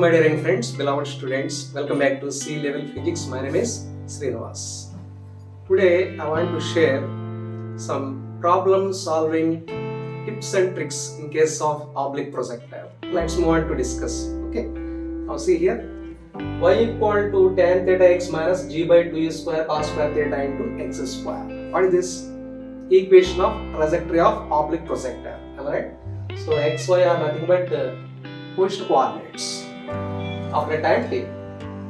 my dear young friends, beloved students, welcome back to C level physics. My name is Srinivas. Today I want to share some problem solving tips and tricks in case of oblique projectile. Let's move on to discuss. Okay, now see here, y equal to tan theta x minus g by 2 square cos square theta into x square. What is this? Equation of trajectory of oblique projectile. Am I right? So x, y are nothing but position coordinates of the time t.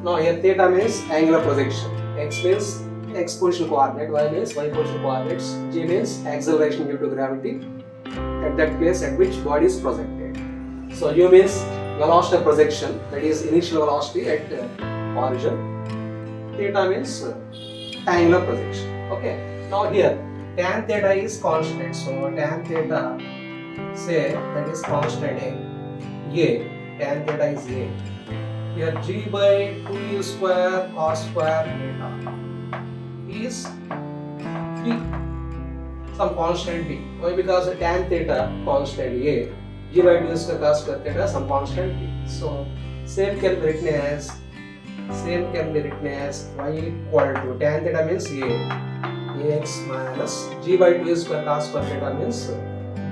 Now here theta means angular projection, x means x position coordinate, y means y position coordinates, g means acceleration due to gravity at that place at which body is projected. So u means velocity of projection, that is initial velocity at origin. Theta means angular projection. Okay. Now here tan theta is constant. So tan theta, say that is constant a. Tan theta is a. Here g by 2u square cos square theta is b, some constant b. Why? Because tan theta constant a, g by 2u square cos square theta some constant b. So same can be written as y equal to tan theta means a, ax minus g by 2u square cos square theta means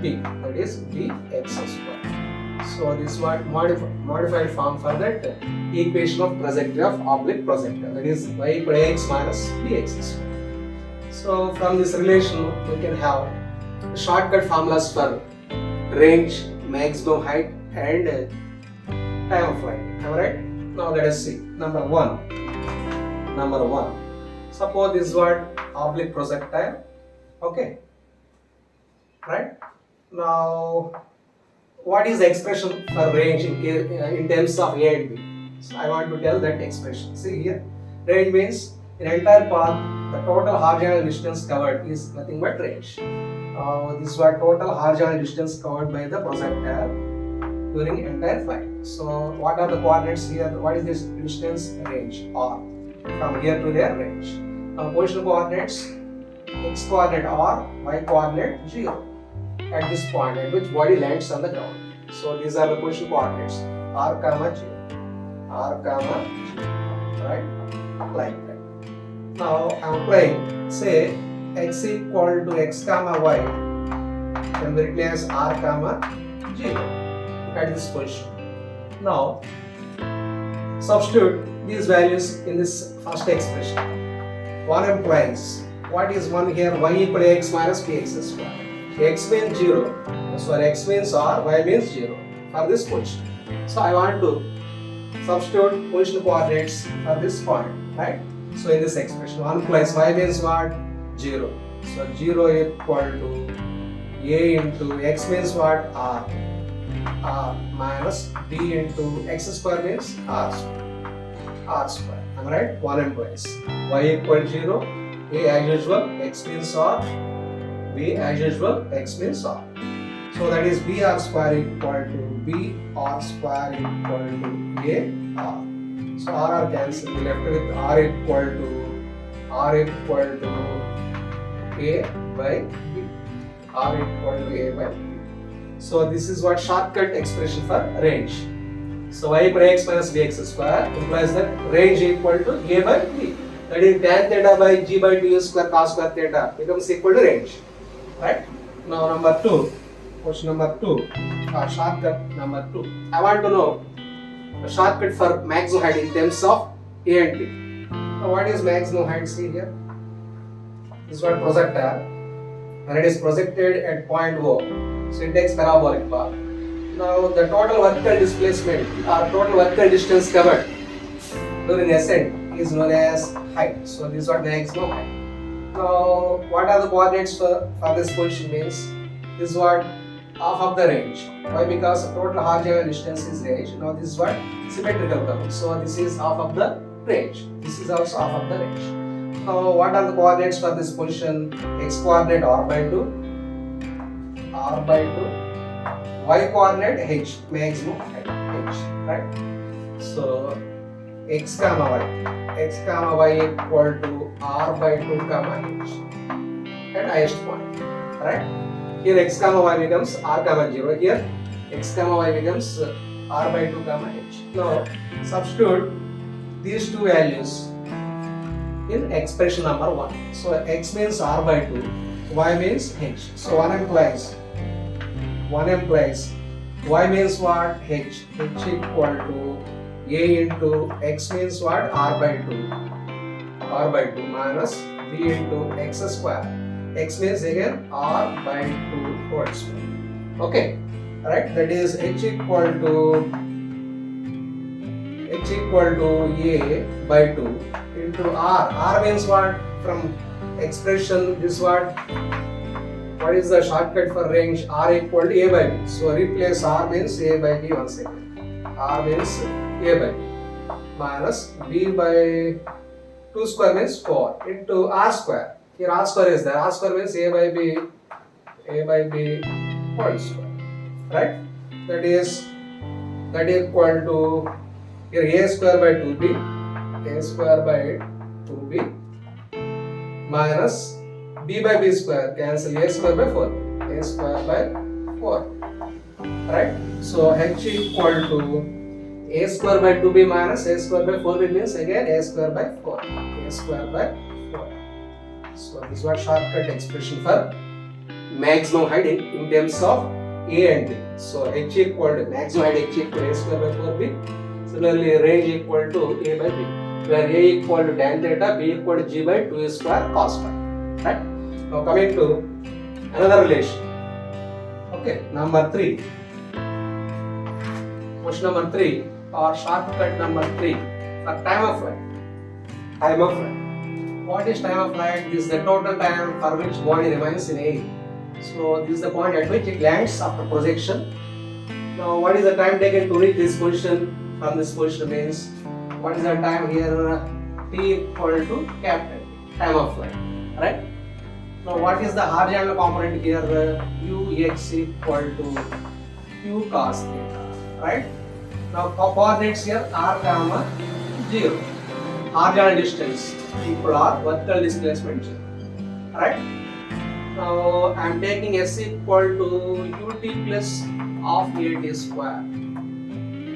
b, that is bx square. So this is what modified form for that equation of trajectory of oblique projectile, that is y equal to ax minus bx square. So from this relation we can have shortcut formulas for range, maximum height and time of flight. Am I right? Now let us see. Number one. Suppose this is what oblique projectile. Okay. Right? Now what is the expression for range in terms of A and B? So I want to tell that expression. See here, range means in entire path the total horizontal distance covered is nothing but range. This is what total horizontal distance covered by the projectile during entire flight. So what are the coordinates here? What is this distance? Range, r. From here to there, range. Now position coordinates, x coordinate r, y coordinate 0. At this point at which body lands on the ground. So these are the position coordinates, r comma 0, right? Like that. Now I am applying, say x equal to x comma y can be written as r comma 0 at this position. Now substitute these values in this first expression. One implies, what is one here? Y equal to x minus px square. X means 0, so x means r, y means 0 for this position. So I want to substitute position coordinates for this point, right? So in this expression, 1 plus y means what? 0. So 0 equal to a into x means what? R minus b into x square means r square. Am I right? 1 implies y equal to 0, a as usual, x means r, b as usual, x means r. So that is br square equal to br square equal to a r. So r cancel, we left with r equal to a by b. R equal to a by b. So this is what shortcut expression for range. So y equal to x minus bx square implies that range equal to a by b. That is tan theta by g by 2u square cos square theta becomes equal to range. Right? Now number 2, question number 2, shortcut number 2. I want to know the shortcut for maximum height in terms of A and B. Now what is maximum height? See here. This is what projectile. When it is projected at point O, so it takes parabolic path. Now the total vertical displacement or total vertical distance covered during ascent is known as height. So this is what maximum height. Now, what are the coordinates for this position means? This is what half of the range. Why? Because the total horizontal distance is range. Now this is what symmetrical curve. So this is half of the range. This is also half of the range. Now what are the coordinates for this position? X coordinate r by 2, y coordinate h, maximum height h, right? So x comma y equal to r by 2 comma h at highest point, right? Here x comma y becomes r comma 0. Here x comma y becomes r by 2 comma h. Now substitute these two values in expression number 1. So x means r by 2, y means h. So 1 implies y means what? H. H equal to a into x means what? R by 2 minus b into x square. X means again r by 2 whole square. Okay, right? That is h equal to a by 2 into r. R means what? From expression this what? What is the shortcut for range? R equal to a by b. So replace r means a by b once again. R means a by b minus b by 2 square means 4 into r square. Here r square is there. R square means a by b whole square. Right? That is equal to here a square by 2b minus b by b square, cancel a square by 4, a square by 4. Right? So h equal to a square by 2b minus a square by 4b means again a square by 4. So this is what shortcut expression for maximum height in terms of a and b. So h equal to maximum height h equal to a square by 4b. Similarly range equal to a by b, where a equal to tan theta, b equal to g by 2 square cos phi. Right? Now coming to another relation. Okay, number 3. Question number 3 or shortcut number 3 for time of flight. What is time of flight? This is the total time for which body remains in air. So this is the point at which it lands after projection. Now what is the time taken to reach this position? From this position means what is the time here? T equal to capital T, time of flight. Right? Now what is the horizontal component here? Ux equal to q cos theta. Right? Now coordinates here r comma 0. Horizontal distance equal r, vertical displacement 0. Right? Now I am taking s equal to ut plus of 8 square.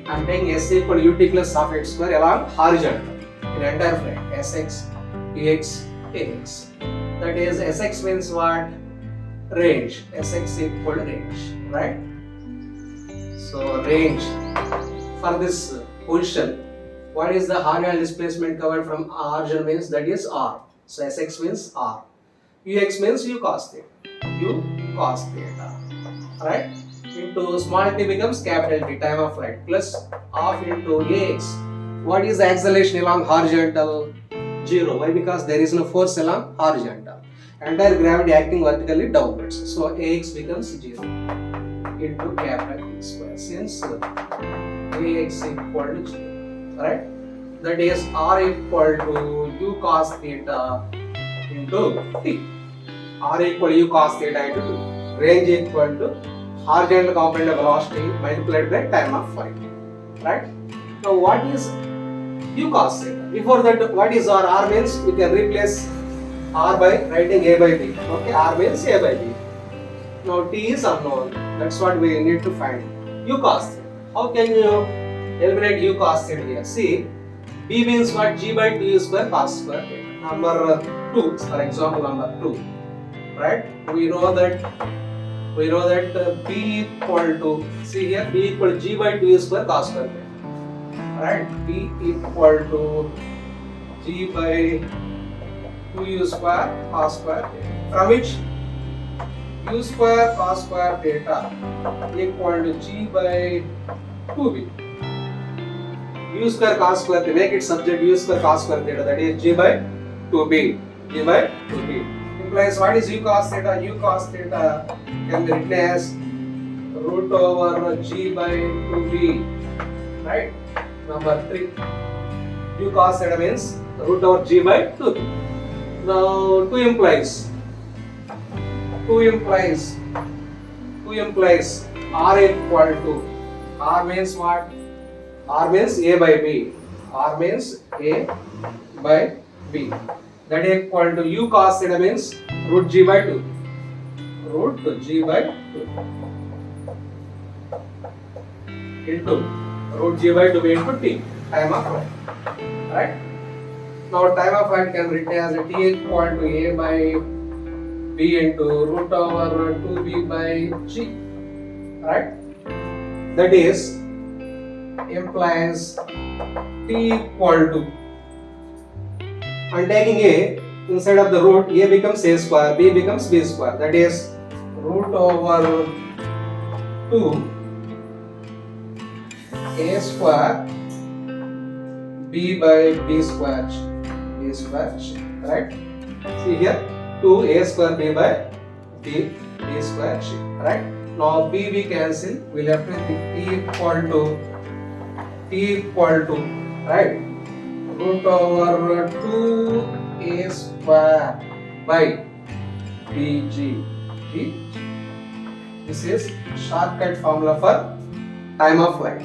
I am taking s equal to ut plus of 8 square along horizontal in entire flight. Sx, px, ax. That is Sx means what? Range. Sx equal to range. Right? So range for this position. What is the horizontal displacement covered from origin means that is r. So Sx means r. Ux means u cos theta. Right? Into small t becomes capital T, time of flight, plus half into ax. What is the acceleration along horizontal? 0. Why? Because there is no force along horizontal. Entire gravity acting vertically downwards. So ax becomes 0 into capital T square. Since ax equal to 0. Right? That is r equal to u cos theta into t. R equal to u cos theta into t. Range equal to horizontal component of velocity multiplied by time of flight. Right? Now what is u cos theta? Before that, what is r? R means we can replace r by writing a by b. Okay, r means a by b. Now t is unknown. That's what we need to find. U cos theta. How can you eliminate u cos theta here? See, b means what? G by 2 square cos square theta. Number 2, for example, number 2. Right? We know that b equal to, see here, b equal to g by 2 square cos square theta. Right? b equal to g by 2u square cos square theta. From which u square cos square theta equal to g by 2b. U square cos square theta, make it subject u square cos square theta, that is g by 2b. Implies what is u cos theta? U cos theta can be written as root over g by 2b. Right? Number 3. U cos theta means root over g by 2b. Now 2 implies r equal to, r means what? R means a by b. R means a by b. That is equal to u cos theta means root g by 2. Root g by 2 into root g by 2b into t, time of flight. Right? Now time of flight can be written as a t equal to a by b into root over 2b by g. Right? That is implies t equal to, and taking a inside of the root, a becomes a square, b becomes b square. That is root over 2 a square b by b square, right? See here, 2a square b by b square, right? Now b cancel, we left with t equal to, right? Root over 2a square by bg. This is shortcut formula for time of flight.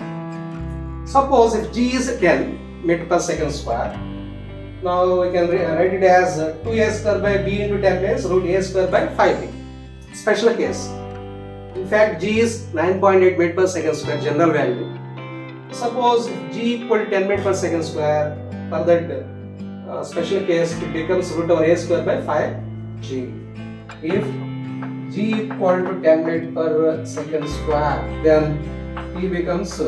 Suppose if g is 10 meter per second square, now we can write it as 2a square by b into 10 means root a square by 5b. Special case. In fact, g is 9.8 meter per second square, general value. Suppose if g equal to 10 meter per second square, for that special case it becomes root over a square by 5g. If g equal to 10 meter per second square, then t becomes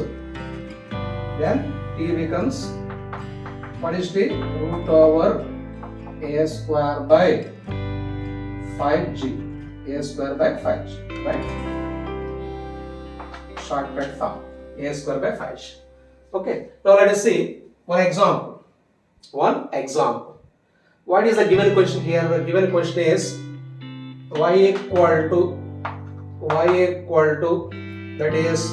what is t? Root over a square by 5g. A square by 5g, right? Shortcut form, a square by 5g. Okay, now let us see one example. What is the given question here? The given question is y equal to that is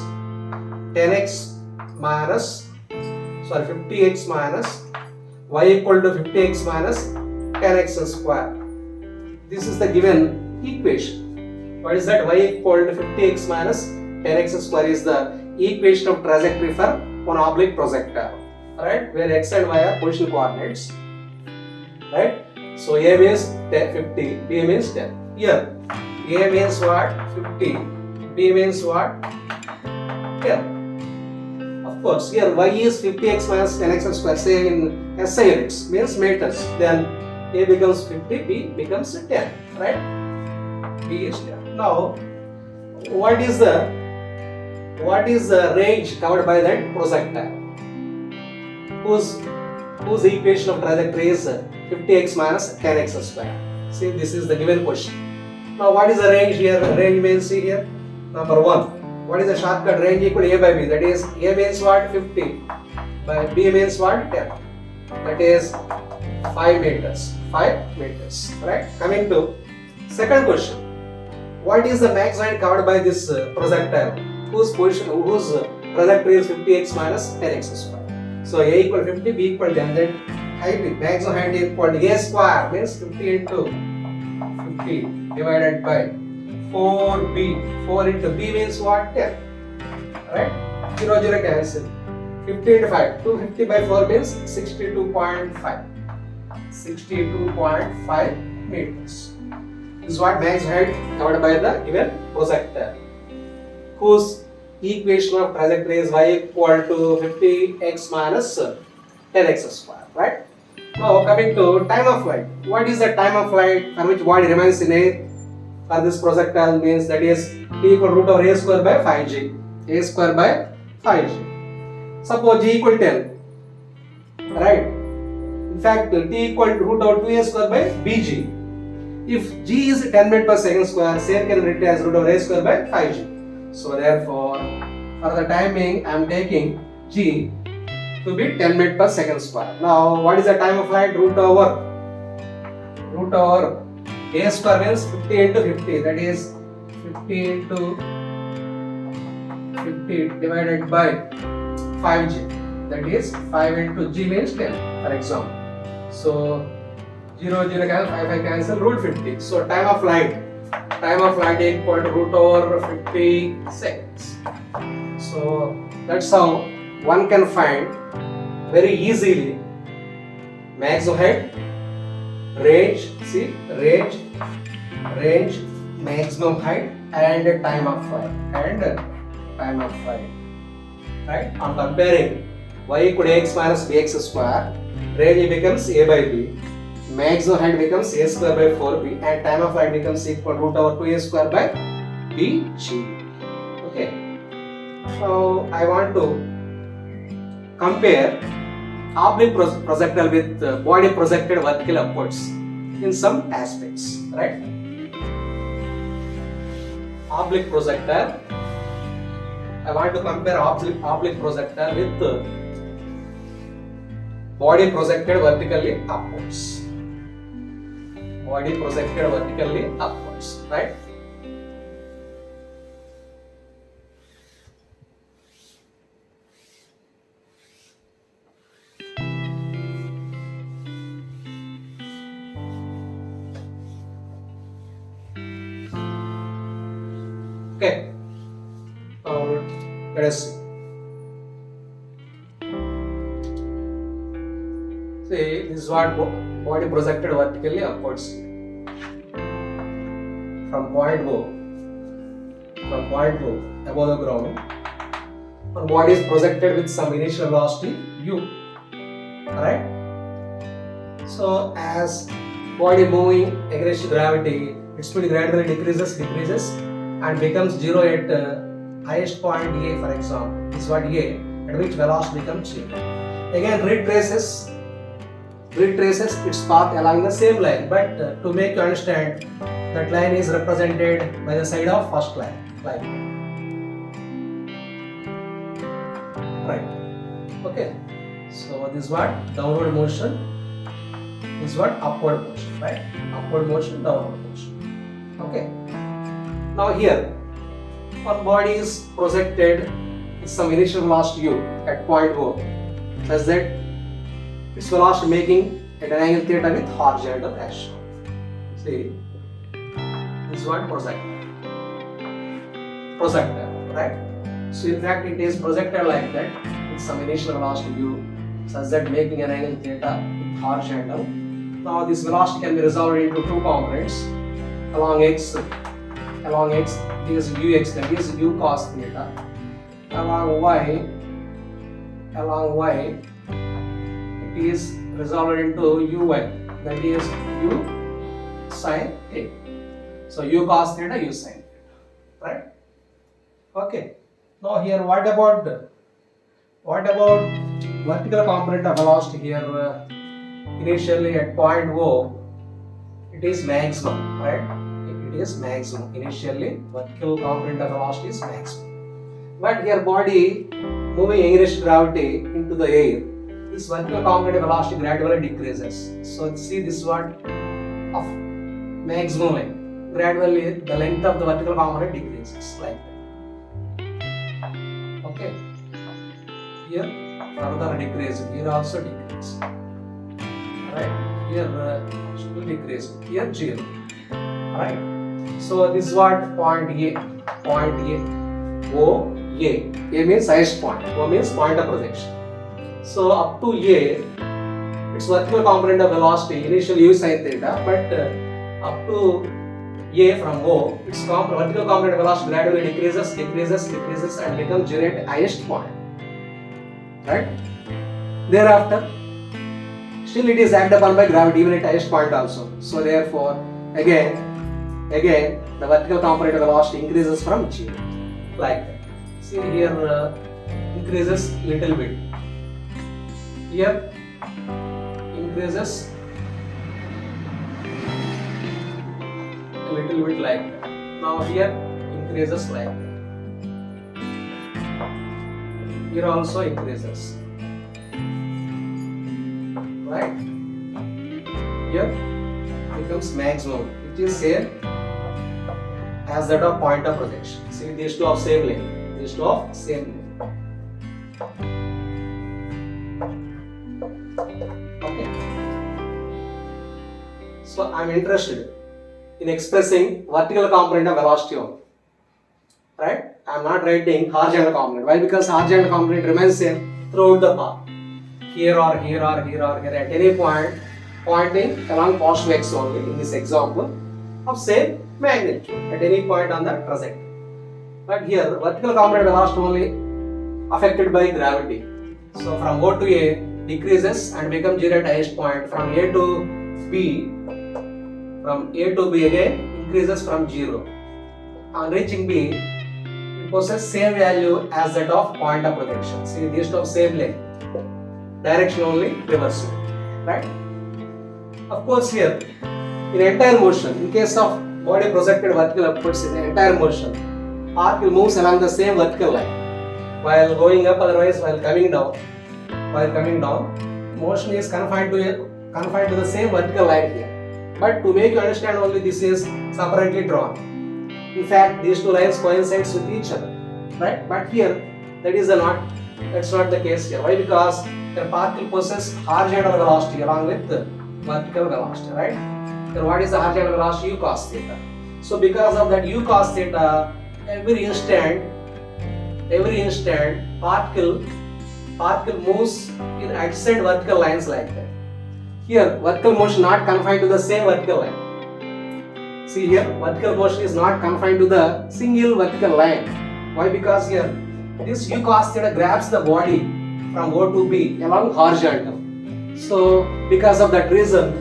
10x minus 50x minus y equal to 50x minus 10x square. This is the given equation. What is that? Y equal to 50x minus 10x square is the equation of trajectory for one oblique projectile, right? Where x and y are position coordinates, right? So a means 50, b means 10. Here a means what? 50, b means what? 10. Of course, here y is 50x minus 10x square, say in SI units, means meters. Then a becomes 50, b becomes 10, right? B is 10. Now, what is the range covered by that projectile? Whose equation of trajectory is 50x minus 10x square? See, this is the given question. Now, what is the range here? Range means, see here, number 1. What is the shortcut? Range equal to a by b. That is, a means what? 50. By b means what? 10. That is 5 meters. 5 meters. Right? Coming to second question. What is the max height covered by this projectile? Whose trajectory is 50x minus 10x square? So a equal 50, b equal 10. Then height, maximum height equal to a square means 50 into 50 divided by 4b. 4 into b means what? 10. Right? 0 cancel. 50 into 5. 250 by 4 means 62.5. 62.5 meters. This is what max height covered by the given projectile, whose equation of trajectory is y equal to 50x minus 10x square, right? Now coming to time of flight. What is the time of flight for which body remains in air for this projectile means that is t equal to root over a square by 5g. A square by 5g. Suppose g equal to 10, right? In fact, t equal to root over 2a square by bg. If g is 10 meter per second square, same can be written as root over a square by 5g. So therefore, for the timing, I am taking g to be 10 meter per second square. Now, what is the time of flight? Root over a square means 50 into 50. That is 50 into 50 divided by 5g. That is 5 into g means 10, for example. So 0 cancel, 5 cancel, root 50. So time of flight equal to root over 50 seconds. So that's how one can find very easily maximum height, range, maximum height and time of flight right? On comparing y equal to ax minus bx square, range becomes a by b, maximum height becomes a square by 4b, and time of flight becomes equal to root over 2a square by bg. Okay. So I want to compare oblique projectile with body projected vertical upwards in some aspects, right? Oblique projectile. I want to compare oblique projectile with body projected vertically upwards. Body projected vertically upwards, right? Okay. Let us see. See, this is what body projected vertically upwards from point O above the ground. And body is projected with some initial velocity u, right? So as body moving against gravity, its speed gradually decreases and becomes zero at highest point A, for example. This is what A, at which velocity becomes 0. Again retraces its path along the same line, but to make you understand, that line is represented by the side of first line, like right. Okay. So this is what downward motion, this is what upward motion, right? Upward motion, downward motion. Okay. Now here, one body is projected with some initial velocity u at point O, such that its velocity making at an angle theta with horizontal as shown. See, this is what projectile, right? So in fact, it is projected like that with some initial velocity u, such that making an angle theta with horizontal. Now this velocity can be resolved into two components along x. This is ux, that is u cos theta. Along y, it is resolved into uy, that is u sin theta. So u cos theta, u sin theta, right? Okay. Now here, what about vertical component of velocity here? Initially at point O, it is maximum, right? It is maximum. Initially, vertical component of velocity is maximum. But here body moving against gravity into the air, this vertical component of velocity gradually decreases. So see this one of maximum length. Gradually the length of the vertical component decreases like that. Okay. Here further decrease. Here also decrease. Right? Here still decrease. Here 0. Right? So this is what point A. O, A. A means highest point. O means point of projection. So up to A, its vertical component of velocity initially u sin theta, but up to A from O, its vertical component of velocity gradually decreases and becomes 0 at highest point. Right? Thereafter, still it is acted upon by gravity even at highest point also. So therefore, again the vertical component of velocity increases from 0, like that. See here increases little bit. Here increases a little bit like that. Now here increases like that. Here also increases. Right? Here becomes maximum, which is same as that of point of projection. See, these two of same length. Okay. So I am interested in expressing vertical component of velocity only. Right? I am not writing horizontal component. Why? Because horizontal component remains same throughout the path. Here or here at any point pointing along positive x only in this example of same magnitude at any point on the trajectory. But here vertical component velocity only affected by gravity. So from O to A decreases and becomes 0 at highest point. From A to B again increases from 0. On reaching B, it possesses same value as that of point of projection. See, these two of same length. Direction only reversal, right? Of course, here in entire motion, in case of body projected vertical upwards in the entire motion, particle moves along the same vertical line while going up, otherwise while coming down. Motion is confined to the same vertical line here. But to make you understand only, this is separately drawn. In fact, these two lines coincides with each other, right? But here, that's not the case here. Why? Because the particle possesses horizontal velocity along with the vertical velocity, right? Then what is the horizontal velocity? U cos theta. So because of that U cos theta, every instant particle moves in adjacent vertical lines like that. Here, vertical motion not confined to the same vertical line. See here, vertical motion is not confined to the single vertical line. Why? Because here, this U cos theta grabs the body from O to B along horizontal. So, because of that reason,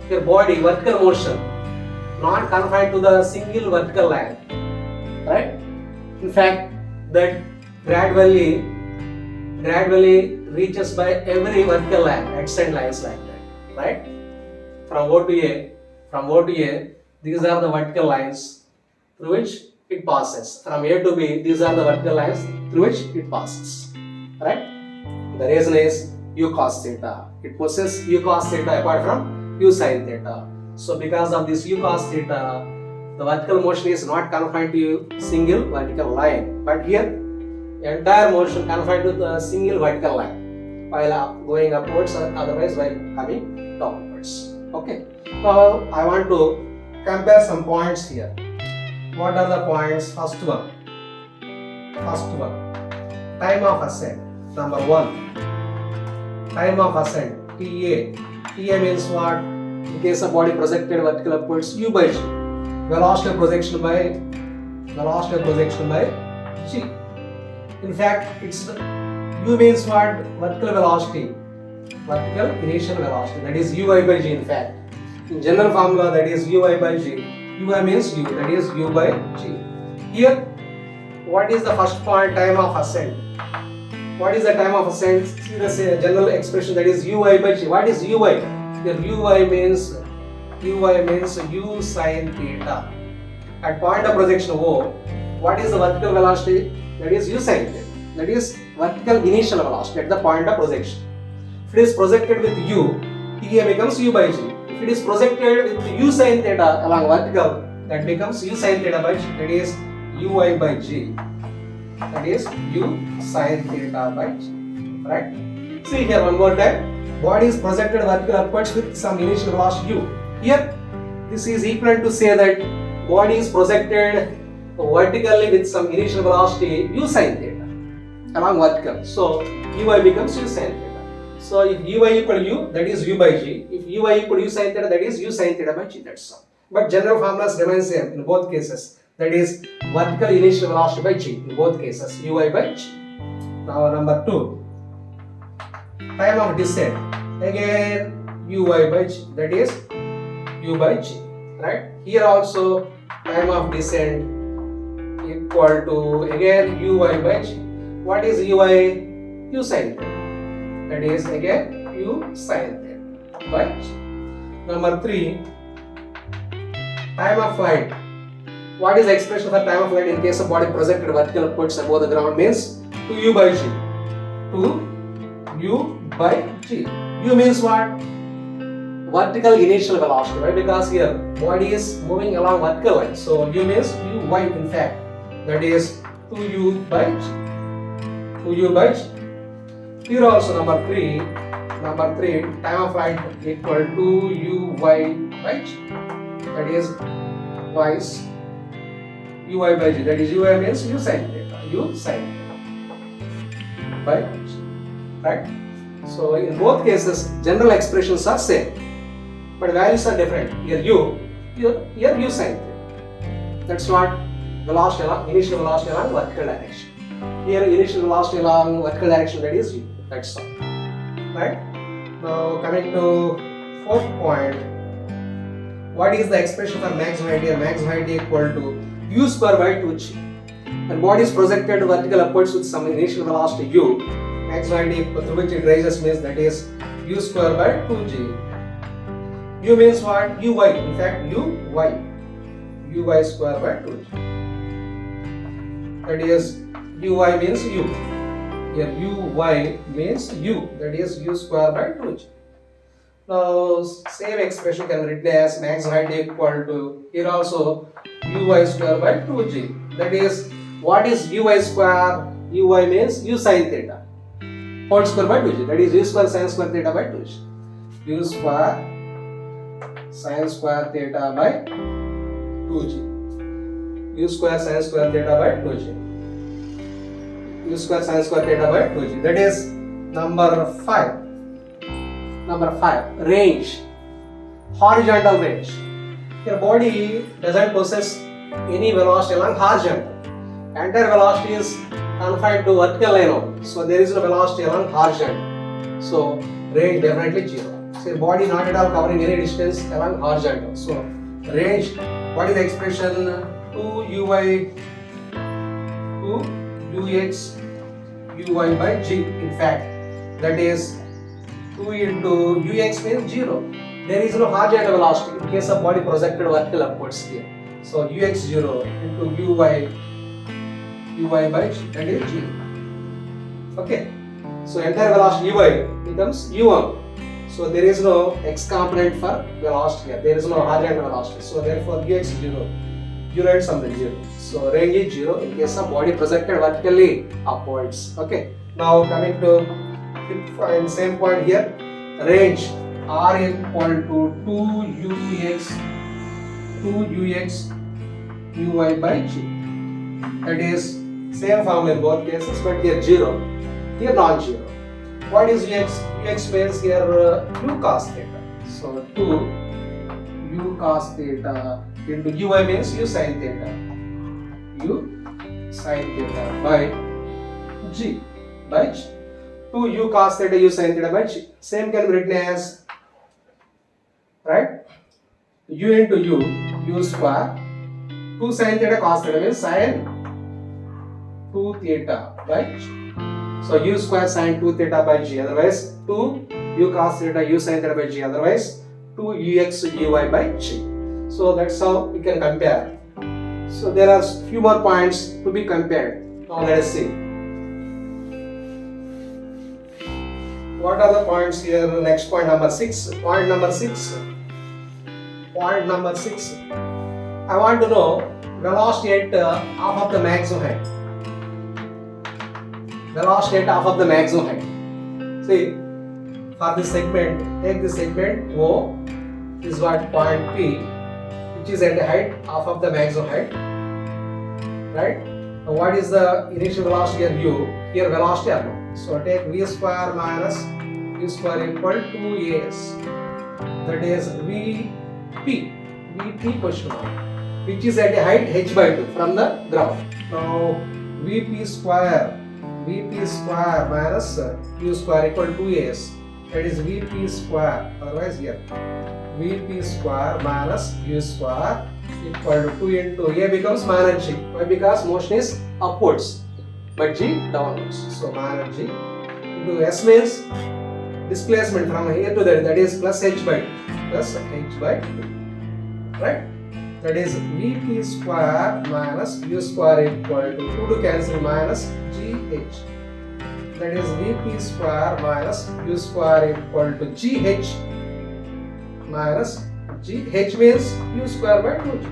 your body, vertical motion, not confined to the single vertical line, right? In fact, that gradually reaches by every vertical line, adjacent lines like that, right? From O to A, these are the vertical lines through which it passes. From A to B, these are the vertical lines through which it passes, right? The reason is U cos theta. It possesses U cos theta apart from U sin theta. So because of this U cos theta, the vertical motion is not confined to a single vertical line. But here, entire motion confined to the single vertical line while going upwards or otherwise while coming downwards. Okay. Now I want to compare some points here. What are the points? First one. Time of ascent. Number 1. Time of ascent. TA. TA means what? In case of body projected vertical upwards, U by G. Velocity of projection by G. In fact, it's U means what? Vertical velocity. Vertical initial velocity. That is Uy by G in fact. In general formula, that is Uy by G. Uy means U. That is U by G. Here, what is the first point? Time of ascent. What is the time of ascent? See the general expression, that is Uy by G. What is Uy? Here Uy means U sin theta. At point of projection O, what is the vertical velocity? That is U sin theta. That is vertical initial velocity at the point of projection. If it is projected with U, TA becomes U by G. If it is projected with U sin theta along vertical, that becomes U sin theta by G. That is Uy by G. That is U sin theta by G. Right? See here one more time. Body is projected vertical upwards with some initial velocity U. Here, this is equivalent to say that body is projected vertically with some initial velocity U sin theta along vertical. So Uy becomes U sin theta. So if Uy equal to U, that is U by G. If Uy equal to U sin theta, that is U sin theta by G. That's all. But general formulas remain same in both cases. That is vertical initial velocity by G in both cases. Uy by G. Now number 2. Time of descent. Again Uy by G. That is U by G. Right? Here also time of descent equal to again Uy by G. What is Uy? U sin theta. That is again U sin theta by G. Number 3. Time of flight. What is the expression for time of flight in case of body projected vertical upwards above the ground? Means 2U by G. 2U by G. U means what? Vertical initial velocity, right? Because here body is moving along vertical line. So U means Uy in fact. That is 2U by G. 2U by G. Here also number 3, time of flight equal to Uy by G. That is twice Uy by G. That is Uy means U sin theta. U sin theta by G. Right? So in both cases, general expressions are same, but values are different. Here U sin theta. That's what velocity along initial velocity along vertical direction. Here initial velocity along vertical direction, that is u. That's all. Right? Now coming to fourth point. What is the expression for maximum height? Here maximum height equal to u square by 2g. And body is projected vertical upwards with some initial velocity u. Maximum height equal to which it raises means that is u square by 2g. U means what? Uy. In fact, uy square by 2g. That is uy means u. Here uy means u. That is u square by 2g. Now same expression can be written as maximum height equal to here also uy square by 2g. That is what is uy square? Uy means u sin theta whole square by 2g. That is u square sin square theta by 2g. U square sin square theta by 2g. U square sin square theta by 2g. U square sin square theta by 2g. That is number 5. Number 5, range, horizontal range. Your body doesn't possess any velocity along horizontal. Entire velocity is confined to vertical line only. So there is no velocity along horizontal. So range definitely 0. So your body not at all covering any distance along horizontal. So range, what is the expression? 2uy, 2ux, uy by g. In fact, that is 2 into ux means 0. There is no horizontal velocity in case of body projected vertical upwards here. So ux 0 into uy by g, that is 0. Okay. So entire velocity uy becomes u1. So there is no x component for velocity here. There is no horizontal velocity. So therefore ux 0. 0 and something 0. So range is 0 in case of body projected vertically upwards. Okay. Now coming to and same point here, range r equal to 2ux uy by g. That is same formula in both cases, but here 0, here non-zero. What is ux? Ux means here u cos theta. So 2 u cos theta into uy means u sin theta. U sin theta by g. 2 u cos theta u sin theta by g. Same can be written as, right? U into u square. 2 sin theta cos theta means sin 2 theta by g. So u square sin 2 theta by g. Otherwise 2 u cos theta u sin theta by g. Otherwise 2 ux uy by g. So that's how we can compare. So there are few more points to be compared. Now let us see. What are the points here? Next point number 6. Point number 6. Point number 6. I want to know velocity at half of the maximum height. Velocity at half of the maximum height. See, for this segment, take this segment O. This is what point P, which is at the height half of the maximum height. Right? Now what is the initial velocity here? U. Here velocity unknown. So take v square minus u square equal to as. That is Vp question mark, which is at a height h by 2 from the ground. Now Vp square minus u square equal to as. That is Vp square. Otherwise here Vp square minus u square equal to 2 into a becomes minus g. Why? Because motion is upwards, but g downwards. So minus g into s means displacement from here to there, that is plus h by 2. Right? That is Vp square minus u square equal to 2 to cancel minus gh. That is Vp square minus u square equal to gh minus g. H means u square by 2g.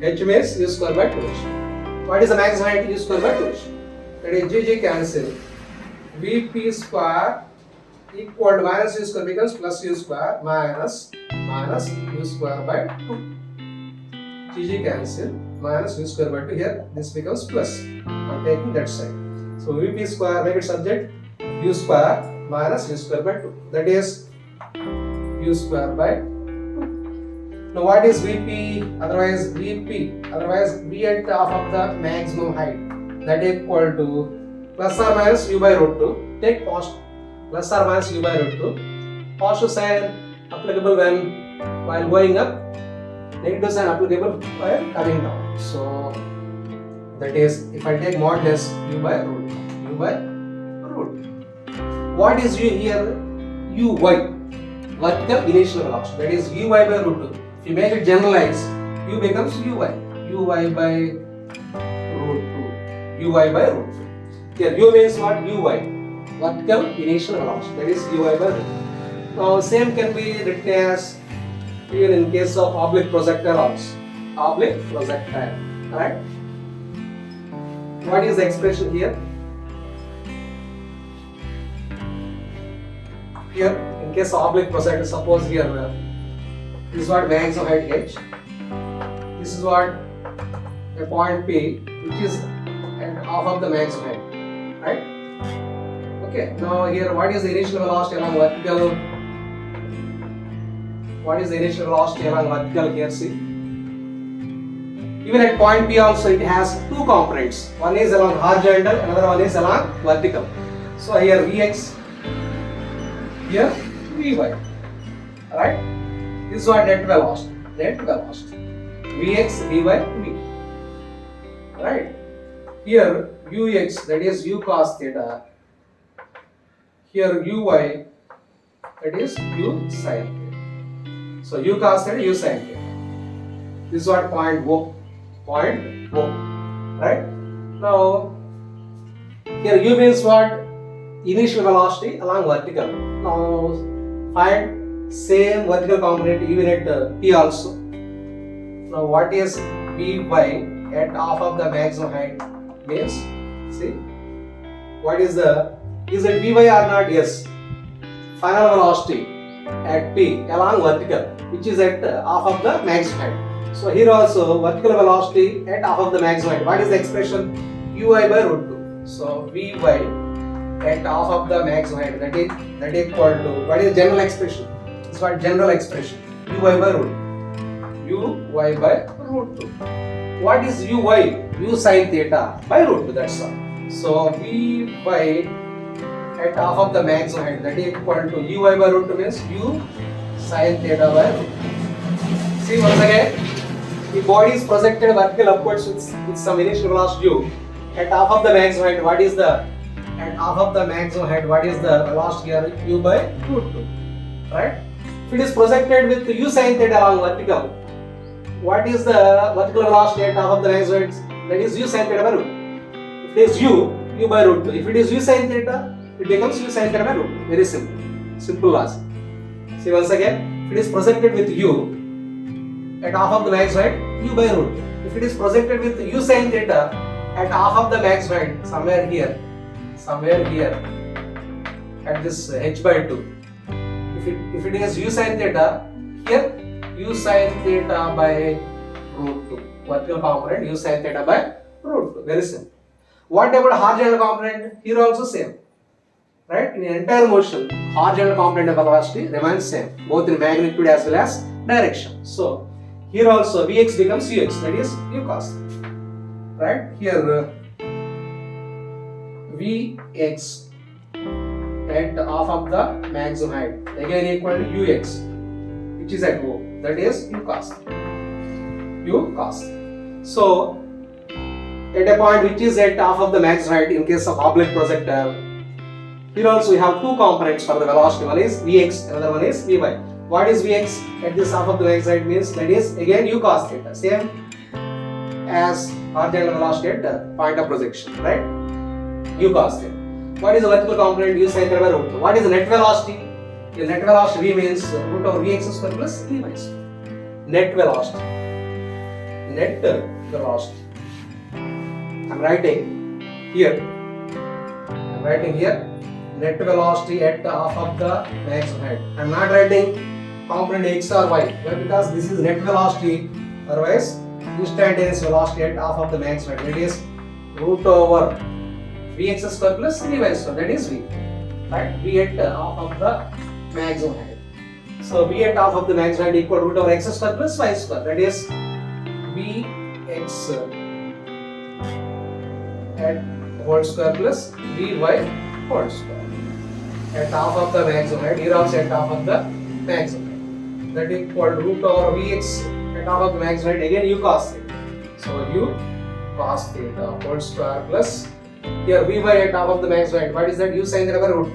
H means u square by 2g. What is the maximum height? U square by 2g. That is gg cancel. Vp square equal to minus u square becomes plus u square minus u square by 2. gg cancel minus u square by 2 here. This becomes plus. I am taking that side. So Vp square, make it subject, u square minus u square by 2. That is u square by 2. Now what is Vp? Otherwise V at half of the maximum height. that is equal to plus or minus u by root 2. Take plus or minus u by root 2. Positive sign applicable when while going up, negative sign applicable while coming down. So that is, if I take modulus u by root 2, u by root 2. What is u here? Uy, vertical initial velocity. That is uy by root 2. If you make it generalized, u becomes uy. Uy by root 2. Uy by root 2. Here u means what? Uy. Vertical initial velocity. That is uy by root 2. Now same can be written as even in case of oblique projectile also. Oblique projectile. Right? What is the expression here? Here, in case of oblique projectile, suppose here this is what maximum height h. This is what a point P, which is at half of the maximum height, right? Okay. Now here, what is the initial velocity along vertical? What is the initial velocity along vertical here? See. Even at point P also, it has two components. One is along horizontal, another one is along vertical. So here Vx. Here Vy, right? This is what net velocity, Vx, Vy, V, right? Here Ux, that is u cos theta. Here Uy, that is u sin theta. So u cos theta, u sin theta. This is what point O, right? Now here u means what? Initial velocity along vertical. Now find same vertical component even at P also. Now what is Vy at half of the maximum height means? See, what is it Vy or not? Yes. Final velocity at P along vertical, which is at half of the maximum height. So here also vertical velocity at half of the maximum height. What is the expression? Uy by root 2. So Vy at half of the maximum height, that is equal to, what is general expression? This is what general expression. Uy by root 2. Uy by root 2. What is Uy? U sin theta by root 2, that's all. So Vy at half of the maximum height, that is equal to Uy by root 2 means U sin theta by root 2. See once again, the body is projected vertical upwards with some initial velocity u. At half of the maximum height, what is the velocity here? U by root 2, right? If it is projected with u sin theta along vertical, what is the vertical velocity at half of the maximum height? That is u sin theta by root 2. If it is u by root 2. If it is u sin theta, it becomes u sin theta by root 2. Very simple logic. See once again, if it is projected with u at half of the maximum height, u by root 2. If it is projected with u sin theta at half of the maximum height, somewhere here at this h by 2. If it is u sin theta, here u sin theta by root 2. Vertical component u sin theta by root 2. Very simple. What about horizontal component? Here also same. Right? In entire motion, horizontal component of velocity remains same, both in magnitude as well as direction. So here also Vx becomes Ux, that is u cos theta. Right? Here Vx at half of the maximum height, again equal to Ux, which is at O, that is u cos theta. So at a point which is at half of the maximum height in case of oblique projectile, here also we have two components for the velocity. One is Vx, another one is Vy. What is Vx at this half of the maximum height means? That is again u cos theta, same as horizontal velocity at the point of projection, right? U cos theta. What is the vertical component? U sin theta by root 2. What is the net velocity? The net velocity V means root over Vx square plus Vy square. Net velocity. I'm writing here. Net velocity at half of the maximum height. I'm not writing component x or y. Why? Because this is net velocity. Otherwise, instantaneous velocity at half of the maximum height. That is root over Vx square plus Vy square. That is V. Right? V at half of the maximum height. So V at half of the maximum height equal to root over x square plus y square. That is Vx at whole square plus Vy whole square at half of the maximum height. Here also at half of the maximum height. That is equal to root over Vx at half of the maximum height. Again u cos theta. So u cos theta whole square plus here Vy at half of the maximum height. What is that? U sin theta by root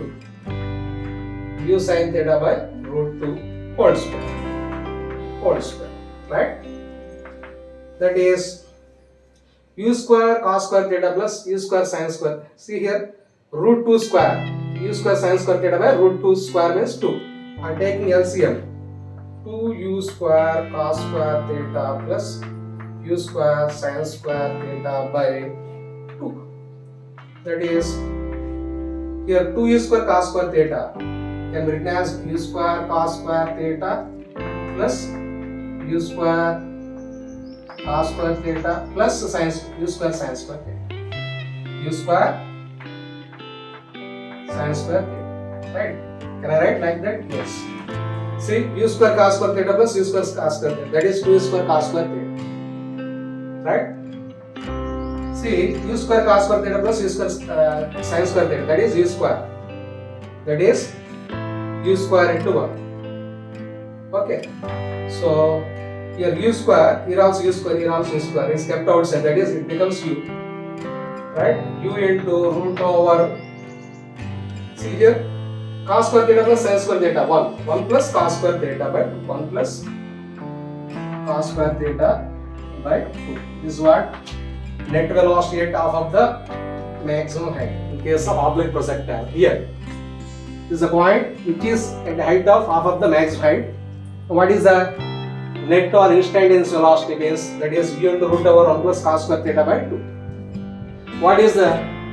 2. U sin theta by root 2 whole square. Whole square. Right? That is u square cos square theta plus u square sin square. See here root 2 square. U square sin square theta by root 2 square means 2. I am taking LCM. 2u square cos square theta plus u square sin square theta by 2. That is here 2u square cos square theta can be written as u square cos square theta plus u square cos square theta plus sin u square sin square theta. U square sin square theta. Right? Can I write like that? Yes. See, u square cos square theta plus u square cos square theta. That is 2u square cos square theta. Right? See, u square cos square theta plus u square sin square theta. That is u square. That is u square into 1. Okay. So here u square, here also u square, here also u square is kept outside. That is, it becomes u. Right? U into root over. See here, cos square theta plus sin square theta 1. 1 plus cos square theta by 2. 1 plus cos square theta by 2. This is what net velocity at half of the maximum height in case of oblique projectile. Here, this is the point which is at the height of half of the maximum height. What is the net or instantaneous velocity means? That is u into root over 1 plus cos square theta by 2. What is the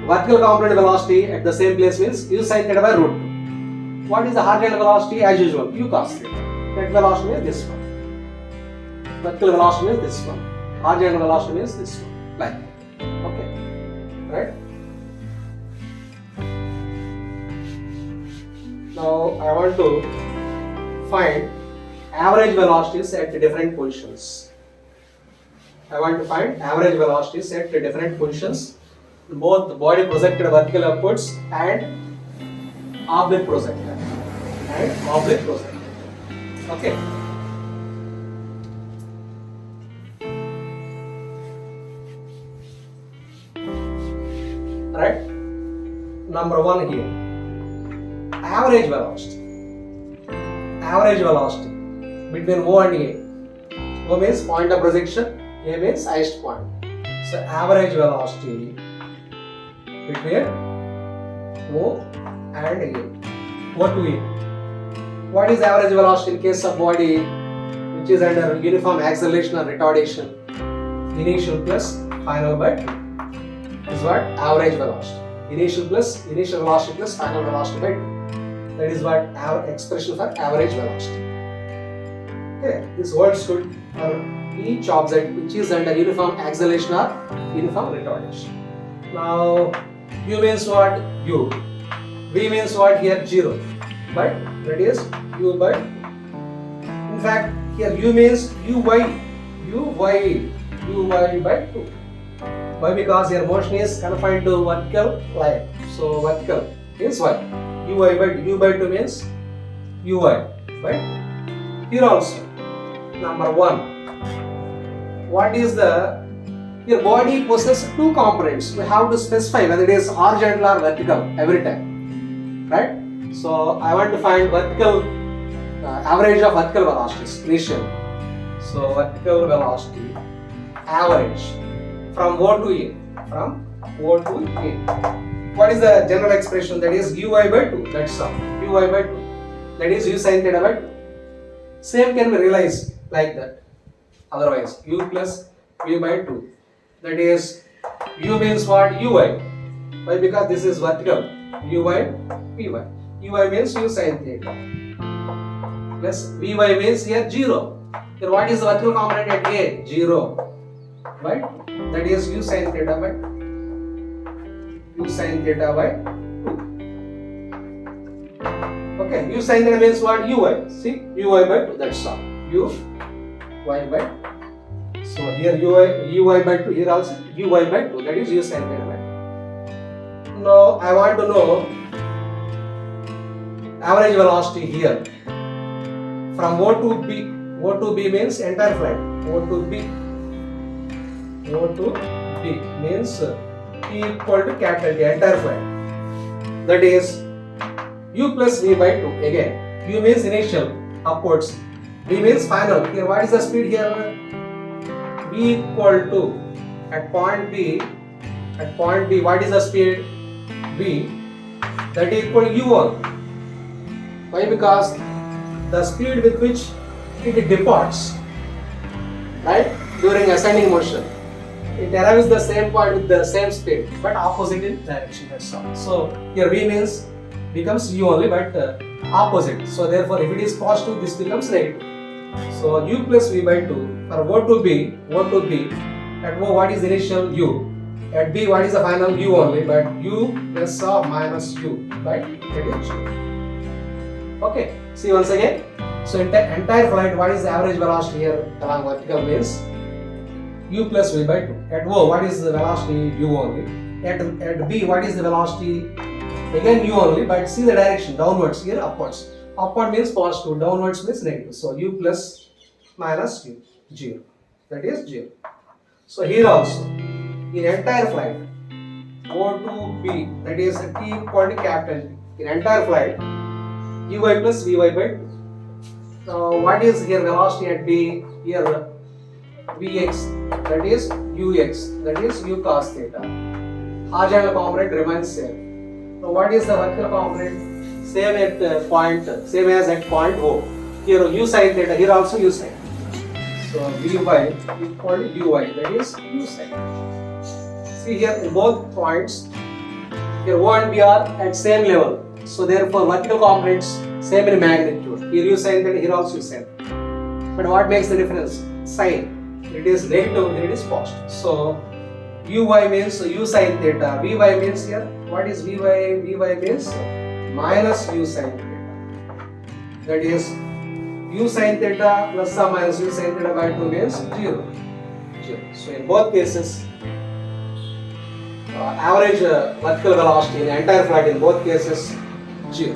vertical component velocity at the same place means u sin theta by root 2. What is the horizontal velocity? As usual, u cos theta. Net velocity is this one. Vertical velocity is this one. Horizontal velocity is this one. Like that. Okay. Right? Now I want to find average velocities at different positions. I want to find average velocities at different positions. Both the body projected vertical upwards and oblique projectile. Okay. Right? Number 1 here. Average velocity. Average velocity between O and A. O means point of projection, A means highest point. So average velocity between O and A. O to A. What is average velocity in case of body which is under uniform acceleration or retardation? Initial plus final by 2. This is what average velocity. Initial velocity plus final velocity by 2. That is what our expression for average velocity. Okay, this holds good for each object which is under uniform acceleration or uniform retardation. Now, u means what? U. V means what? Here 0. But that is u by 2. In fact, here u means uy by 2. Why? Because here motion is confined to vertical line. So vertical is what? U by 2 means uy by 2. Here also, number 1. What is the, your body possesses 2 components. We have to specify whether it is horizontal or vertical every time. Right? So I want to find vertical average of vertical velocities initial. So vertical velocity average from O to A. From O to A. What is the general expression? That is uy by 2. That's all. Uy by 2. That is u sin theta by 2. Same can be realized like that. Otherwise, u plus v by 2. That is u means what? Uy. Why? Because this is vertical. Uy, vy. Uy means u sin theta. Plus vy means here 0. Here what is the vertical component at A? 0 by 2. That is u sin theta by 2. U sin theta by 2. Okay, u sin theta means what? Uy. See, uy by 2. That's all. Uy by 2. So here uy by 2. Here also uy by 2. That is u sin theta by 2. Now I want to know average velocity here from O to B. O to B means entire flight. O to B means P equal to capital T, entire flight. That is U plus V by 2. Again, U means initial, upwards. V means final. Here, what is the speed here? V equal to, at point B, what is the speed? V. That is equal to U1. Why? Because the speed with which it departs, right, during ascending motion, it arrives the same point with the same speed, but opposite in direction. That's all. So here V means becomes U only, but opposite. So therefore, if it is positive, this becomes negative. So U plus V by 2 for O to B. At O, what is the initial? U. At B, what is the final? U only, but U plus or minus U by that. Okay. See once again. So entire flight, what is the average velocity here along vertical means U plus V by 2. At O, what is the velocity? U only. At B, what is the velocity? Again U only, but see the direction downwards, here upwards. Upward means positive, downwards means negative. So U plus minus U, 0. That is 0. So here also, in entire flight, O to B, that is T equal to capital T. In entire flight, Uy plus Vy by 2. What is here velocity at B? Here Vx, that is Ux, that is U cos theta. Horizontal component remains same. Now what is the vertical component? Same at point, same as at point O. Here U sin theta, here also U sin. So Vy equal to Uy, that is U sin. See here in both points, here O and B are at same level. So therefore vertical components same in magnitude. Here U sin theta, here also U sin. But what makes the difference? Sin. It is negative, here it is positive. So Uy means U sin theta. Vy means here, what is Vy? Vy means minus U sin theta. That is U sin theta plus or minus U sin theta by 2 means 0. So in both cases, average vertical velocity in the entire flight in both cases 0.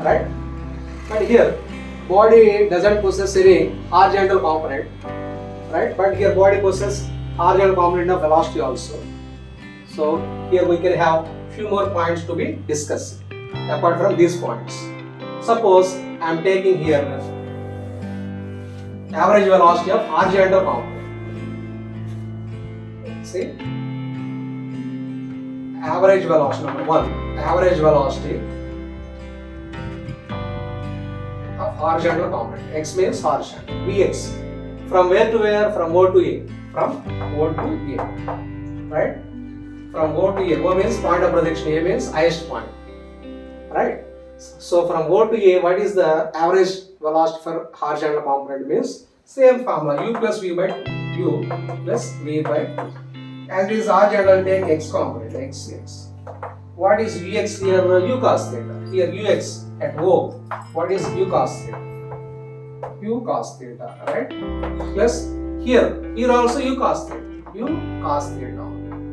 Right? But here, body doesn't possess any horizontal component. Right? But here body possesses horizontal component of velocity also. So here we can have few more points to be discussed apart from these points. Suppose I am taking here average velocity of horizontal component. See, average velocity number 1, average velocity of horizontal component. X means horizontal. Vx. From where to where? From O to A. From O to A. Right? From O to A. O means point of projection. A means highest point. Right? So from O to A, what is the average velocity for horizontal component? Means same formula. U plus V by 2. U plus V by 2. As it is horizontal, take X component. X. What is Vx here? U cos theta. Here Ux at O. What is U cos theta? U cos theta, right? Plus here also U cos theta. U cos theta.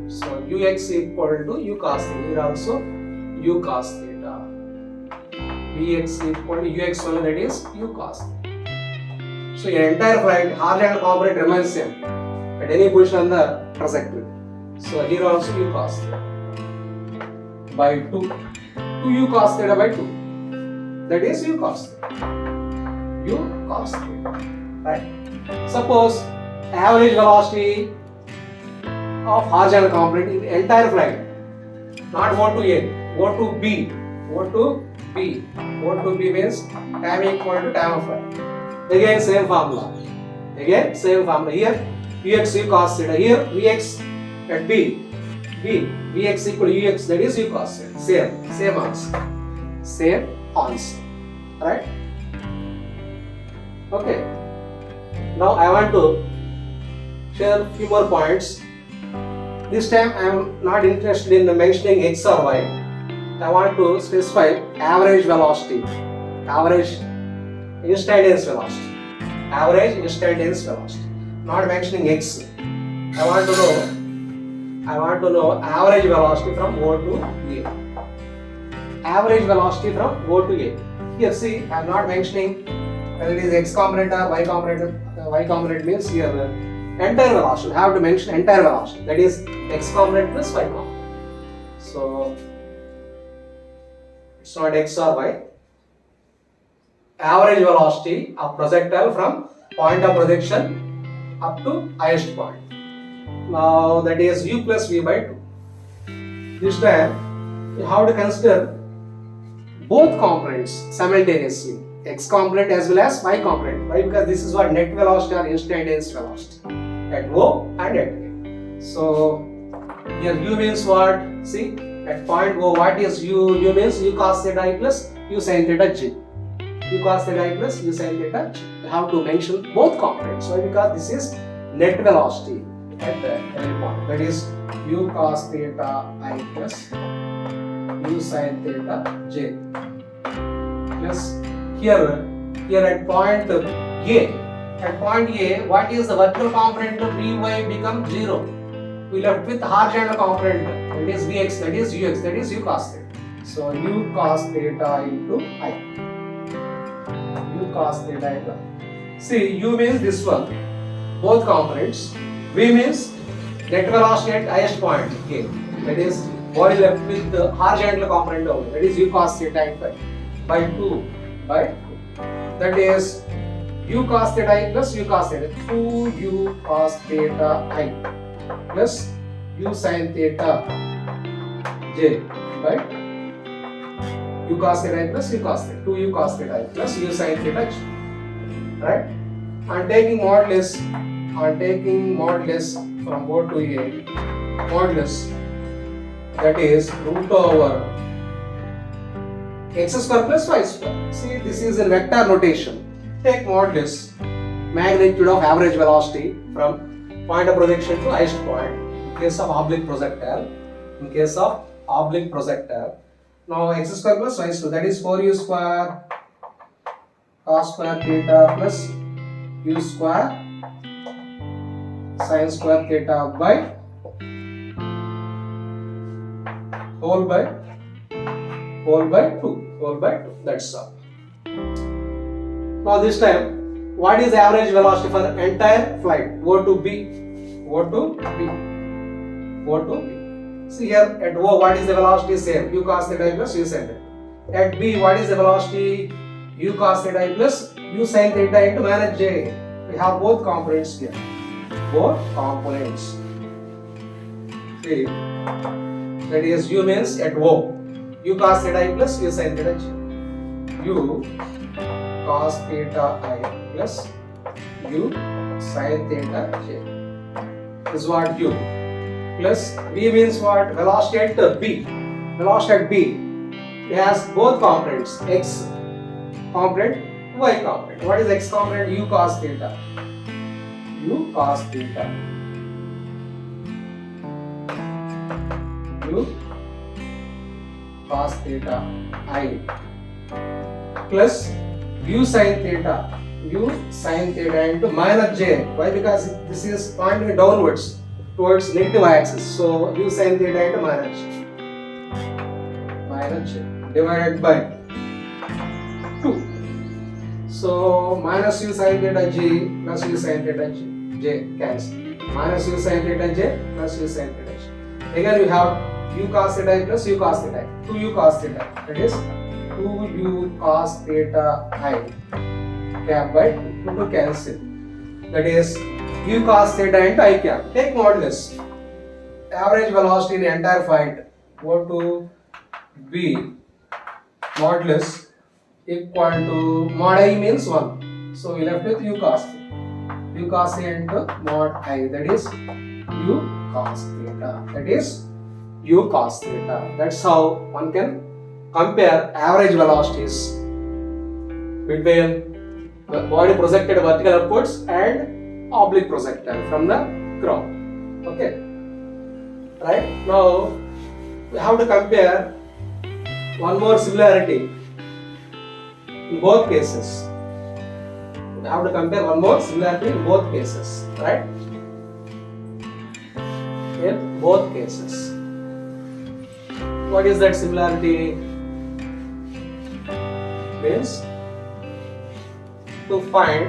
So Ux equal to U cos theta. Here also U cos theta. Vx equal to Ux only, that is U cos theta. So your entire flight horizontal component remains same at any position on the trajectory. So here also U cos theta by 2. 2U cos theta by 2. That is U cos theta. U cos theta, right? Suppose average velocity of horizontal component in the entire flight, not O to A, O to B, O to B. O to B means time equal to time of flight. Again same formula. Here Ux U cos theta. Here Vx at B. Vx equal to Ux, that is U cos theta. Same answer. Right? Okay. Now I want to share a few more points. This time I am not interested in mentioning X or Y. I want to specify average velocity, average instantaneous velocity, not mentioning X. I want to know I want to know average velocity from O to A. Average velocity from O to A. Here see, I am not mentioning whether it is x component or y component. Y component means here entire velocity. I have to mention entire velocity. That is x component plus y component. So it's not x or y. Average velocity of projectile from point of projection up to highest point. Now that is u plus v by 2. This time you have to consider both components simultaneously, x component as well as y component. Why? Because this is what net velocity or instantaneous velocity at O and at A. So here u means what? See, at point O, what is u? U means u cos theta I plus u sin theta j. U cos theta I plus u sin theta j. You have to mention both components. Why? Because this is net velocity at every point. That is u cos theta I plus u sin theta j. Plus here at point A. At point A, what is the vertical component of Vy become 0. We left with horizontal component, that is Vx, that is Ux, that is u cos theta. So u cos theta into I. U cos theta into I. See, u means this one, both components. V means net velocity at highest point A. That is body left with the horizontal component only. That is u cos theta into I by 2 by 2. That is u cos theta I plus u cos theta. 2u cos theta I plus u sin theta j by u cos theta I plus u cos theta. 2u cos theta I plus u sin theta j. Right? On taking modulus from O to A, modulus, that is root over x square plus y square. See, this is a vector notation. Take modulus, magnitude of average velocity from point of projection to highest point in case of oblique projectile. Now x square plus y square, that is 4u square cos square theta plus u square sin square theta by whole by 2. That's all. Now this time, what is the average velocity for the entire flight? O to B. See here at O, what is the velocity? Same, u cos theta I plus u sin theta. At B, what is the velocity? U cos theta I plus u sin theta into minus j. We have both components here. See, that is u means at O. U cos theta I plus u sin theta j. U cos theta I plus u sin theta j is what u. Plus v means what? Velocity at B. It has both components, x component, y component. What is x component? U cos theta. U cos theta I plus u sin theta into minus j. Why? Because this is pointing downwards towards negative axis. So u sin theta into minus j divided by 2. So minus u sin theta j plus u sin theta j cancel. Minus u sin theta j plus u sin theta j. Again we have u cos theta I plus u cos theta I. 2u cos theta. That is 2u cos theta I cap by 2 to cancel. That is u cos theta into I cap. Take modulus. Average velocity in the entire flight O to B modulus equal to mod I means 1. So we left with u cos theta. U cos theta into mod I, that is u cos theta. That's how one can compare average velocities between the body projected vertical upwards and oblique projectile from the ground. Okay. Right? Now we have to compare one more similarity in both cases. Right? In both cases. What is that similarity? Means to find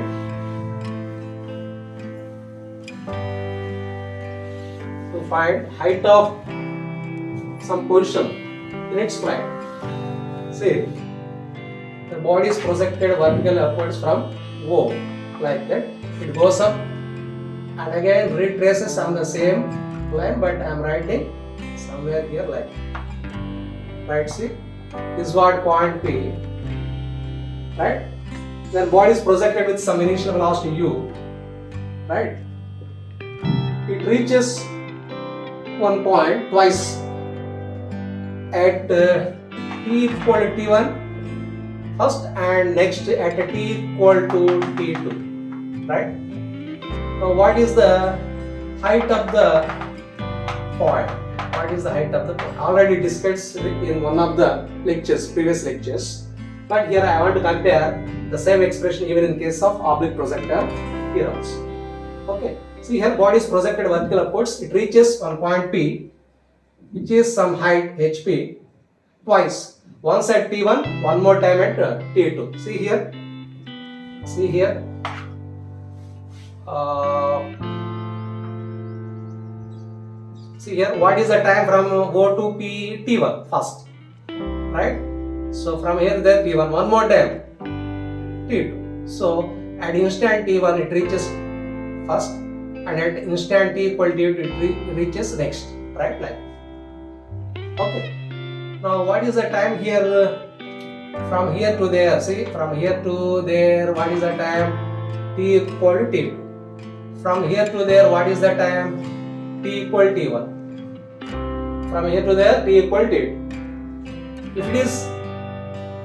height of some position in its flight. See, the body is projected vertically upwards from O, like that. It goes up and again retraces on the same line, but I am writing somewhere here like that. Right, see, this is what point P, right? Then body is projected with some initial velocity U, right? It reaches one point twice at t equal to t1 first and next at t equal to t2, right? Now what is the height of the point? What is the height of the point? Already discussed in one of the lectures, previous lectures, but here I want to compare the same expression even in case of oblique projectile here also. Okay, see here body is projected vertical upwards, it reaches on point P, which is some height HP, twice, once at T1, one more time at T2. See here, what is the time from O to P, T1 first, right? So from here there T1, one more time T2. So at instant T1 it reaches first and at instant T equal to T2 it reaches next, right? Like, okay. Now what is the time here from here to there? See, from here to there what is the time? T equal to T2. From here to there what is the time? T equal to T1. From here to there T equal to T2. If it is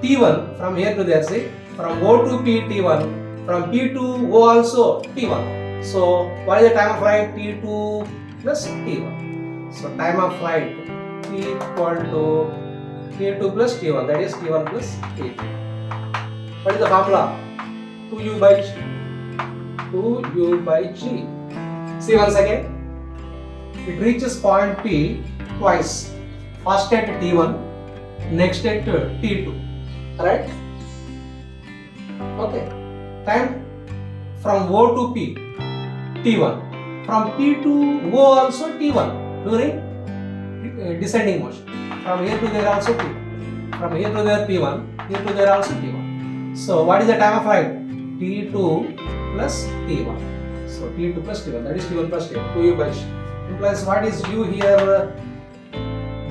T1 from here to there, see, from O to P T1, from P to O also T1. So what is the time of flight? T2 plus T1. So time of flight T equal to T2 plus T1, that is T1 plus T2. What is the formula? 2U by G. 2U by G. See once again. It reaches point P twice. First at T1, next at T2. Right? Okay. Time from O to P, T1. From P to O also T1 during descending motion. From here to there also P1. From here to there P1, here to there also P1. So what is the time of flight? T2 plus T1. So T2 plus T1, that is T1 plus T1, 2U by G. Implies what is U here?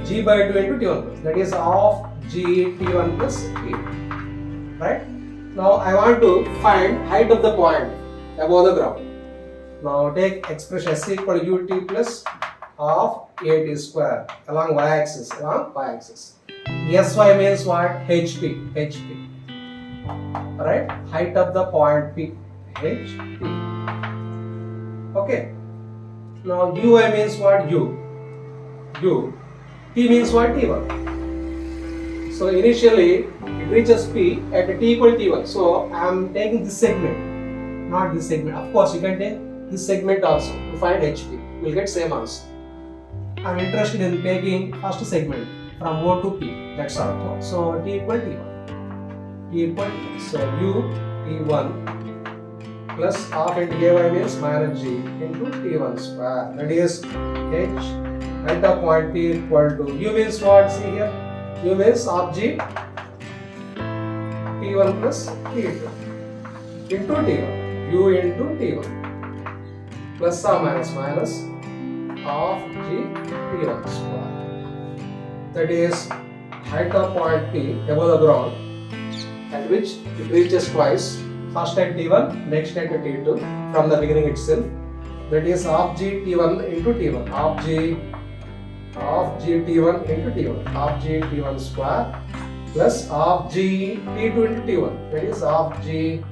G by 2 into T1 plus, that is of G T1 plus T2. Right? Now I want to find height of the point above the ground. Now take expression S equal to ut plus of AT square along y-axis. Sy means what? HP. Right? Height of the point P. HP. Okay. Now Ui means what? U. T means what? T1. So initially it reaches P at T equal to T1. So I am taking this segment, not this segment. Of course you can take this segment also to find HP. You will get same answer. I am interested in taking first segment from O to P. That's all. So T equal to T1. T equal to, so U T1 plus half into Ay means minus G into T1 square. That is H at the point P equal to, U means what? See here. U means of G T1 plus T2 into T1. U into T1 plus or minus of G T1 square. That is height of point P above the ground at which it reaches twice, first at T1, next at T2 from the beginning itself. That is of G T1 into T1, of G T1 into T1, of G T1 square plus of G T2 into T1, that is of G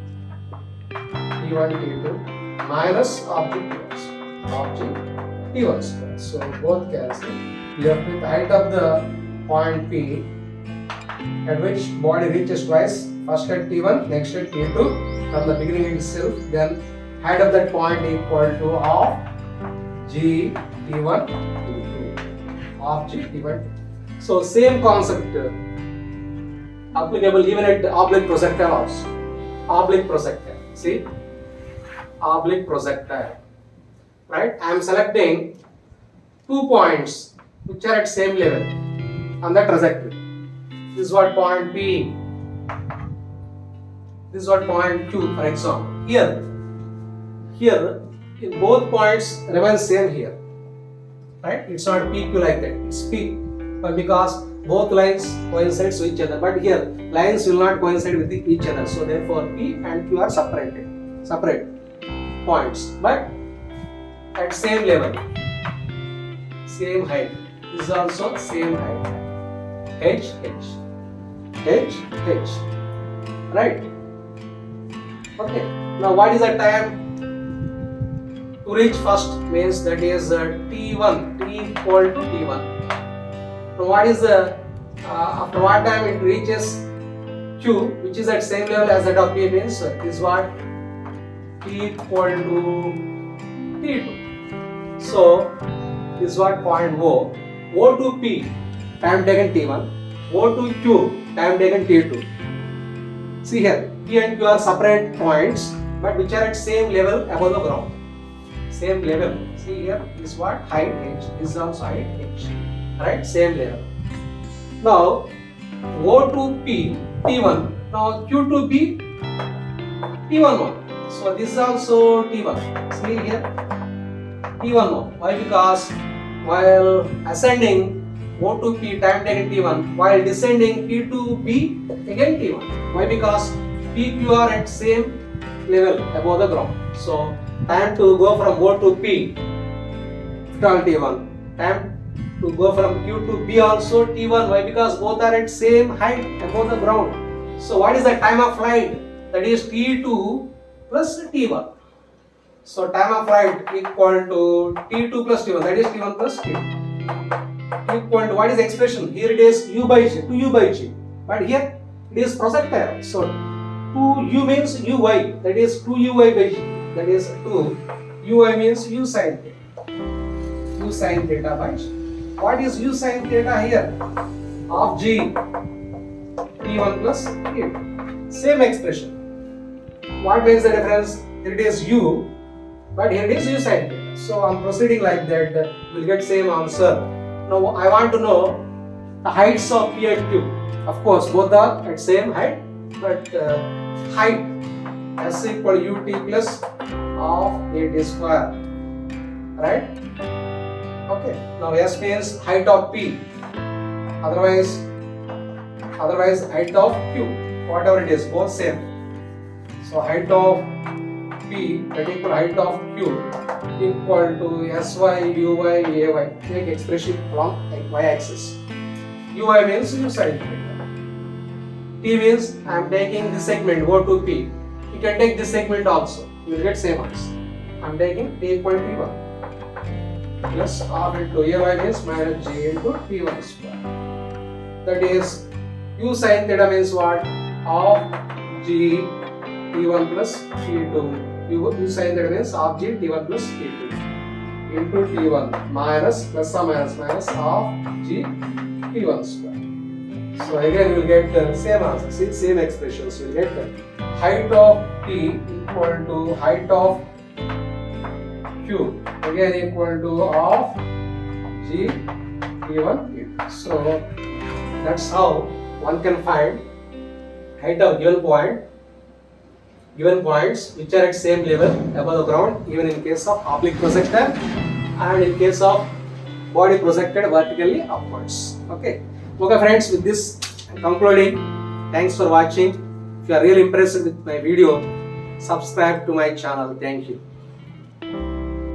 T1 T2 minus of G T1 square. So both cancel. You have to height of the point P at which body reaches twice, first at T1, next at T2 from the beginning itself. Then height of that point equal to of G T1 T2. of G T1. So same concept applicable even at oblique projectile also. Oblique projectile. See? Oblique projectile. Right? I am selecting 2 points which are at same level on the trajectory. This is what point P. This is what point Q, for example. Here in both points remain same here. Right? It's not PQ like that. It's P. But because both lines coincide with each other. But here lines will not coincide with each other. So therefore P and Q are separate points. But at same level. Same height. This is also same height. H. Right? Okay. Now what is the time to reach first? Means that is T1. T equal to T1. Now what is the after what time it reaches Q, which is at same level as that of P, means is what T equal to T2. So this is what point O. O to P, time taken T1. O to Q, time taken T2. See here, P and Q are separate points, but which are at same level above the ground. Same level. See here, this is what height H. This is also height H. Right? Same level. Now O to P, T1. Now Q to P, T11. So this is also T1. See here, T11. Why? Because while ascending O to P, time taken T1, while descending P to B, again T1. Why? Because P, Q are at same level above the ground. So time to go from O to P, T1. Time to go from Q to B also T1. Why? Because both are at same height above the ground. So what is the time of flight? That is T2 plus T1. So time of flight equal to T2 plus T1. That is T1 plus T2. Equal to what is the expression? Here it is U by G, 2U by G. But here it is projectile. So 2U means UY. That is 2UY by G. That is 2. UY means U sin theta. U sin theta by G. What is U sin theta here? Of G. T1 plus T2. Same expression. What makes the difference? Here it is U, but here it is U sin theta. So I'm proceeding like that. We'll get same answer. Now I want to know the heights of P and Q. Of course, both are at same height, but height S equal UT plus of AT square. Right? Okay. Now S means height of P. Otherwise height of Q. Whatever it is, both same. So height of P that equal height of Q equal to Sy, Uy, Ay. Take expression along y-axis. Uy means U sin theta. T means I am taking this segment, go to P. You can take this segment also. You will get same answer. I am taking T equal to T1 plus R into Ay means minus G into T1 square. That is U sin theta means what? Of G T1 plus T2. U sin theta means of G T1 plus T2 into T1 minus plus or minus of G T1 square. So again you will get the same answer. See, same expressions. You will get the height of P equal to height of Q. Again equal to of G T1 T2. So that's how one can find height of given points which are at same level above the ground, even in case of oblique projectile and in case of body projected vertically upwards. Okay friends, with this I'm concluding. Thanks for watching. If you are really impressed with my video, subscribe to my channel. Thank you.